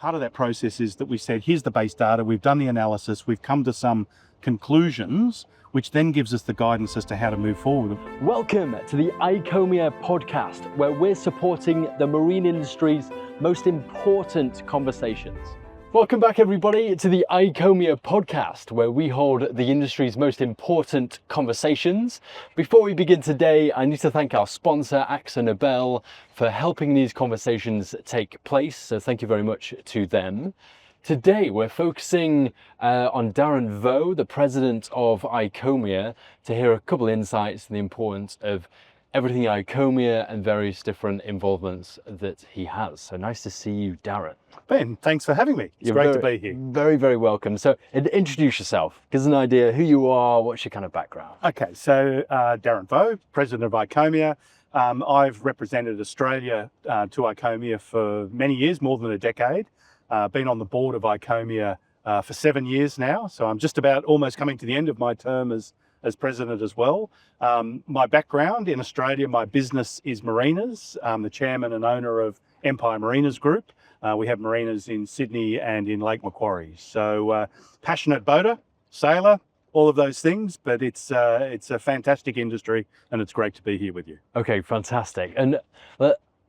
part of that process is that we said, here's the base data, we've done the analysis, we've come to some conclusions, which then gives us the guidance as to how to move forward. Welcome to the ICOMIA podcast, where we're supporting the marine industry's most important conversations. Welcome back, everybody, to the ICOMIA podcast, where we hold the industry's most important conversations. Before we begin today, I need to thank our sponsor, AXA Nobel, for helping these conversations take place. So thank you very much to them. Today, we're focusing on Darren Vaux, the president of ICOMIA, to hear a couple of insights on the importance of everything ICOMIA and various different involvements that he has. So nice to see you, Darren. Ben, thanks for having me. It's great to be here. Very, very welcome. So introduce yourself. Give us an idea who you are, what's your kind of background? Okay, so Darren Vaux, president of ICOMIA. I've represented Australia to ICOMIA for many years, more than a decade. Been on the board of ICOMIA for 7 years now. So I'm just about almost coming to the end of my term as president as well. My background in Australia, my business is marinas. I'm the chairman and owner of Empire Marinas Group. We have marinas in Sydney and in Lake Macquarie. So passionate boater, sailor, all of those things, but it's a fantastic industry and it's great to be here with you. Okay, fantastic. And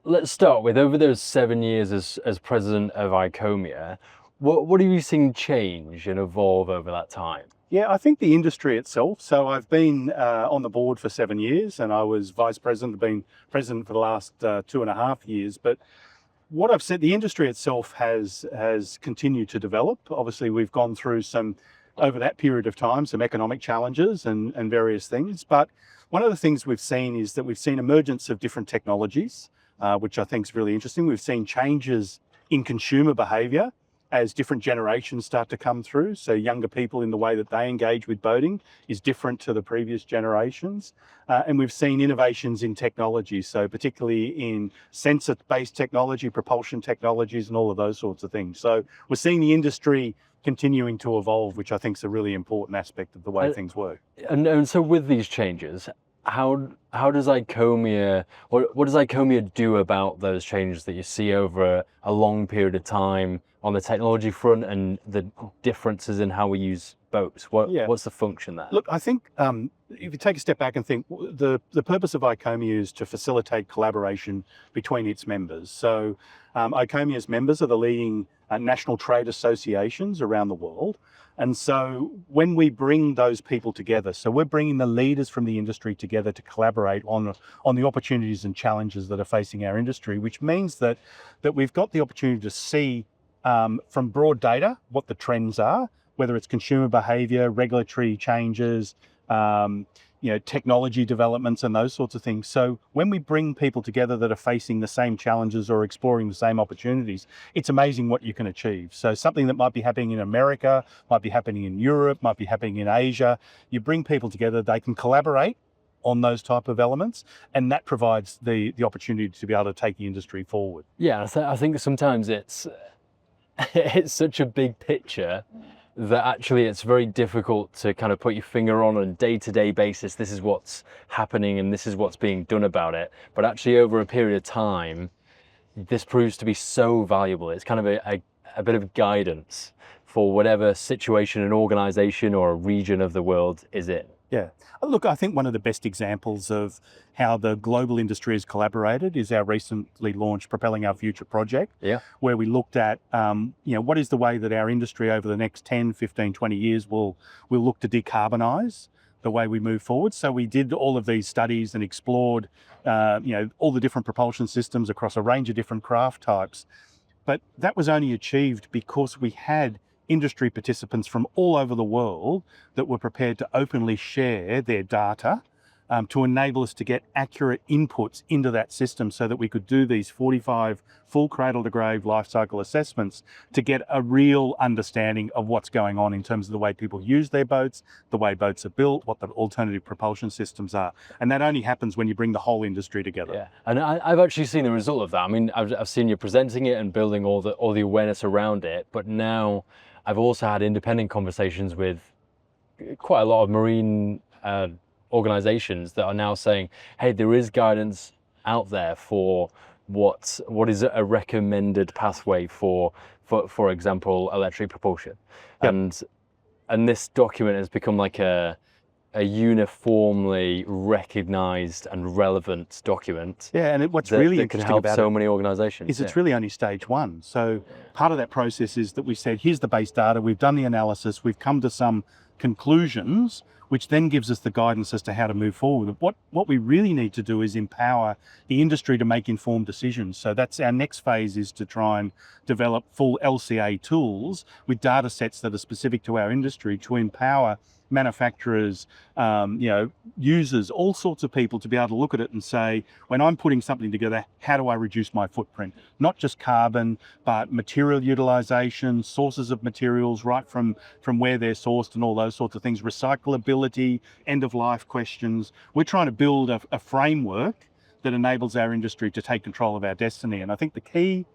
let's start with, over those 7 years as president of ICOMIA, what have you seen change and evolve over that time? Yeah, I think the industry itself. So I've been on the board for 7 years and I was vice president, been president for the last 2.5 years. But what I've said, the industry itself has continued to develop. Obviously, we've gone through over that period of time, some economic challenges and various things. But one of the things we've seen is that we've seen emergence of different technologies, which I think is really interesting. We've seen changes in consumer behaviour as different generations start to come through. So younger people, in the way that they engage with boating, is different to the previous generations. And we've seen innovations in technology, so particularly in sensor-based technology, propulsion technologies, and all of those sorts of things. So we're seeing the industry continuing to evolve, which I think is a really important aspect of the way things work. And so with these changes, how does ICOMIA, what does ICOMIA do about those changes that you see over a long period of time on the technology front and the differences in how we use boats? What's the function there? Look, I think if you take a step back and think, the purpose of ICOMIA is to facilitate collaboration between its members. So ICOMIA's members are the leading national trade associations around the world. And so when we bring those people together, so we're bringing the leaders from the industry together to collaborate on the opportunities and challenges that are facing our industry, which means that we've got the opportunity to see from broad data what the trends are, whether it's consumer behaviour, regulatory changes, technology developments and those sorts of things. So when we bring people together that are facing the same challenges or exploring the same opportunities, it's amazing what you can achieve. So something that might be happening in America, might be happening in Europe, might be happening in Asia, you bring people together, they can collaborate on those type of elements, and that provides the opportunity to be able to take the industry forward. Yeah, I think sometimes it's such a big picture that actually it's very difficult to kind of put your finger on a day-to-day basis. This is what's happening and this is what's being done about it. But actually over a period of time, this proves to be so valuable. It's kind of a bit of guidance for whatever situation an organization or a region of the world is in. Yeah. Look, I think one of the best examples of how the global industry has collaborated is our recently launched Propelling Our Future project, where we looked at, what is the way that our industry over the next 10, 15, 20 years will look to decarbonise the way we move forward. So we did all of these studies and explored, all the different propulsion systems across a range of different craft types. But that was only achieved because we had industry participants from all over the world that were prepared to openly share their data to enable us to get accurate inputs into that system so that we could do these 45 full cradle-to-grave life cycle assessments to get a real understanding of what's going on in terms of the way people use their boats, the way boats are built, what the alternative propulsion systems are. And that only happens when you bring the whole industry together. Yeah, and I've actually seen the result of that. I mean, I've seen you presenting it and building all the awareness around it, but now I've also had independent conversations with quite a lot of marine organizations that are now saying, hey, there is guidance out there for what is a recommended pathway for for example, electric propulsion. Yep. And this document has become like a uniformly recognized and relevant document. Yeah, and what's really that can interesting help about so it many organizations is it's really only stage one. So part of that process is that we said, here's the base data, we've done the analysis, we've come to some conclusions, which then gives us the guidance as to how to move forward. What we really need to do is empower the industry to make informed decisions. So that's our next phase, is to try and develop full LCA tools with data sets that are specific to our industry to empower manufacturers, users, all sorts of people to be able to look at it and say, when I'm putting something together, how do I reduce my footprint? Not just carbon, but material utilization, sources of materials, right from where they're sourced and all those sorts of things, recyclability, end of life questions. We're trying to build a framework that enables our industry to take control of our destiny. And I think the key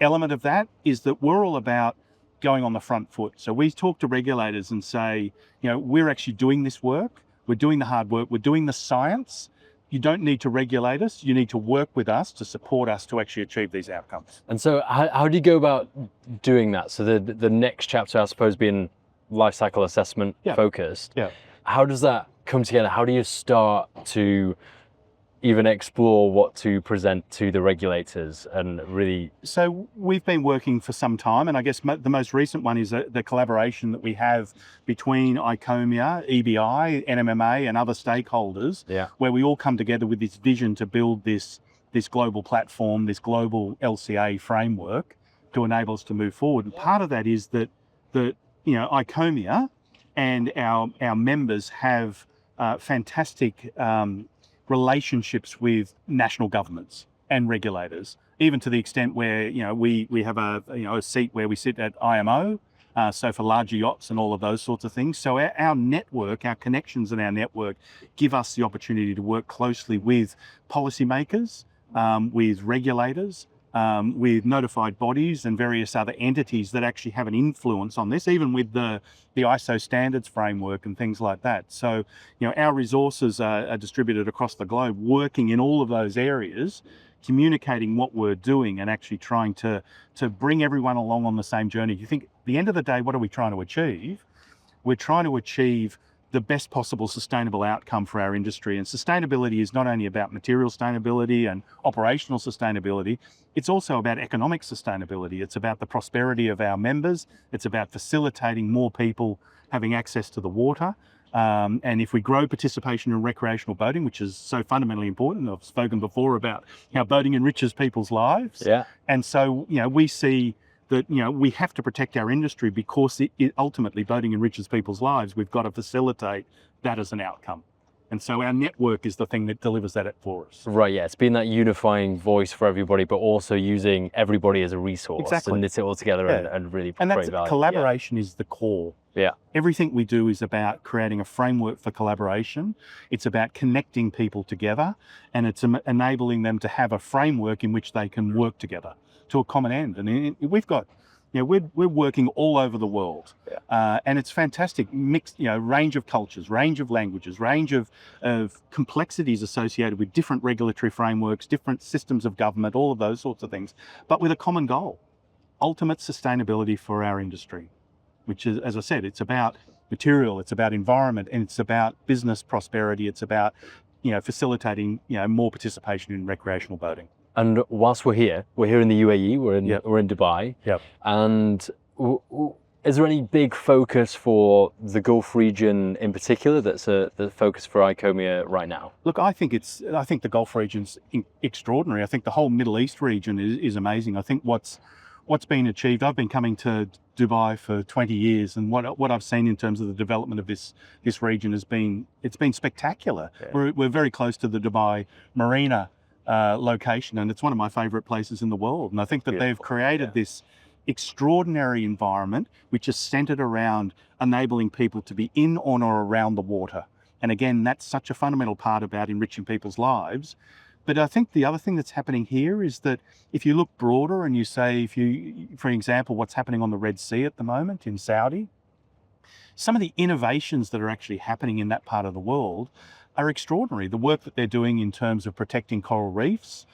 element of that is that we're all about going on the front foot. So we talk to regulators and say, we're actually doing this work, we're doing the hard work, we're doing the science. You don't need to regulate us, you need to work with us to support us to actually achieve these outcomes. And so how do you go about doing that? So the next chapter, I suppose, being life cycle assessment focused. Yeah. How does that come together? How do you start to even explore what to present to the regulators and really? So we've been working for some time, and I guess the most recent one is the collaboration that we have between ICOMIA, EBI, NMMA and other stakeholders, where we all come together with this vision to build this global platform, this global LCA framework to enable us to move forward. And part of that is that ICOMIA and our members have fantastic relationships with national governments and regulators, even to the extent where we have a seat where we sit at IMO, so for larger yachts and all of those sorts of things. So our network, our connections and our network give us the opportunity to work closely with policymakers, with regulators, with notified bodies and various other entities that actually have an influence on this, even with the ISO standards framework and things like that. So, our resources are distributed across the globe, working in all of those areas, communicating what we're doing and actually trying to bring everyone along on the same journey. You think, at the end of the day, what are we trying to achieve? We're trying to achieve the best possible sustainable outcome for our industry. And sustainability is not only about material sustainability and operational sustainability, it's also about economic sustainability. It's about the prosperity of our members. It's about facilitating more people having access to the water. And if we grow participation in recreational boating, which is so fundamentally important, I've spoken before about how boating enriches people's lives. Yeah. And so, we see that we have to protect our industry because it ultimately boating enriches people's lives. We've got to facilitate that as an outcome. And so our network is the thing that delivers that for us. Right, yeah. It's been that unifying voice for everybody, but also using everybody as a resource to knit it all together and really create value. Collaboration is the core. Yeah. Everything we do is about creating a framework for collaboration. It's about connecting people together, and it's enabling them to have a framework in which they can work together to a common end. And we've got, we're working all over the world, and it's fantastic, mixed, range of cultures, range of languages, range of complexities associated with different regulatory frameworks, different systems of government, all of those sorts of things, but with a common goal, ultimate sustainability for our industry, which is, as I said, it's about material, it's about environment, and it's about business prosperity. It's about, facilitating, more participation in recreational boating. And whilst we're here in the UAE, we're in Dubai. Yep. And is there any big focus for the Gulf region in particular that's the focus for ICOMIA right now? Look, I think the Gulf region's extraordinary. I think the whole Middle East region is amazing. I think what's been achieved, I've been coming to Dubai for 20 years, and what I've seen in terms of the development of this region it's been spectacular. Yeah. We're very close to the Dubai Marina location, and it's one of my favorite places in the world. And I think that they've created this extraordinary environment which is centered around enabling people to be in, on or around the water. And again, that's such a fundamental part about enriching people's lives. But I think the other thing that's happening here is that if you look broader and you say, for example, what's happening on the Red Sea at the moment in Saudi, some of the innovations that are actually happening in that part of the world are extraordinary. The work that they're doing in terms of protecting coral reefs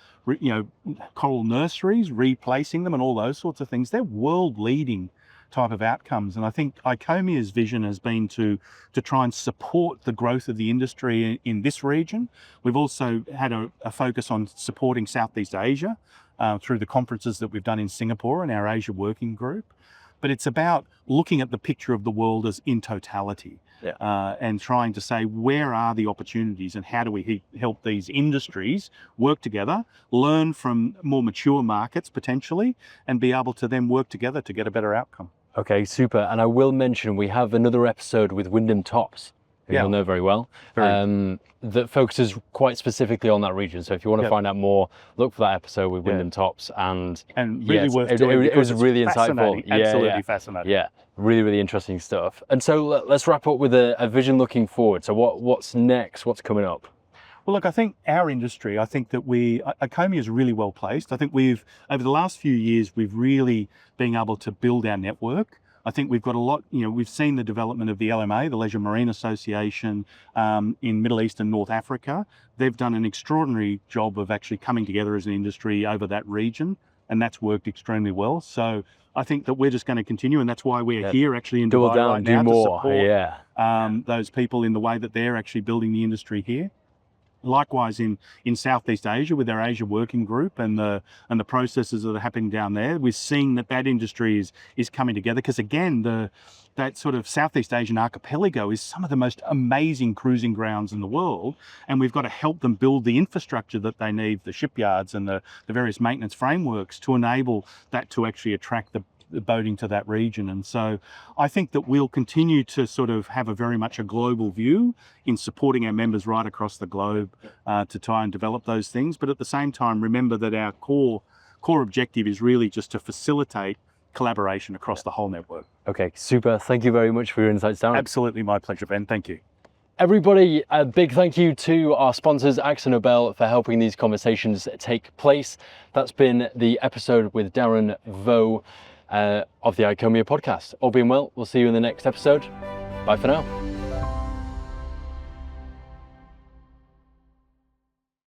coral nurseries, replacing them and all those sorts of things. They're world-leading type of outcomes. And I think ICOMIA's vision has been to try and support the growth of the industry in this region. We've also had a focus on supporting Southeast Asia through the conferences that we've done in Singapore and our Asia Working Group. But it's about looking at the picture of the world as in totality, and trying to say, where are the opportunities and how do we help these industries work together, learn from more mature markets potentially, and be able to then work together to get a better outcome. Okay, super. And I will mention we have another episode with Wyndham Tops, who you'll know very well, that focuses quite specifically on that region. So if you want to find out more, look for that episode with Wyndham Tops. And really worth doing. It was really insightful. Absolutely fascinating. Yeah, really, really interesting stuff. And so let's wrap up with a vision looking forward. So what's next? What's coming up? Well, look, I think our industry, I think that ICOMIA is really well placed. I think over the last few years, we've really been able to build our network. I think we've got a lot, we've seen the development of the LMA, the Leisure Marine Association, in Middle East and North Africa. They've done an extraordinary job of actually coming together as an industry over that region, and that's worked extremely well. So I think that we're just going to continue, and that's why we're here actually in Dubai right now to support those people in the way that they're actually building the industry here. Likewise in Southeast Asia with our Asia Working Group and the processes that are happening down there, we're seeing that industry is coming together, because again, that sort of Southeast Asian archipelago is some of the most amazing cruising grounds in the world, and we've got to help them build the infrastructure that they need, the shipyards and the various maintenance frameworks to enable that to actually attract the boating to that region. And so I think that we'll continue to sort of have very much a global view in supporting our members right across the globe to try and develop those things. But at the same time, remember that our core objective is really just to facilitate collaboration across the whole network. Okay, super. Thank you very much for your insights, Darren. Absolutely my pleasure, Ben. Thank you. Everybody, a big thank you to our sponsors, AkzoNobel, for helping these conversations take place. That's been the episode with Darren Vaux of the ICOMIA podcast. All being well, we'll see you in the next episode. Bye for now.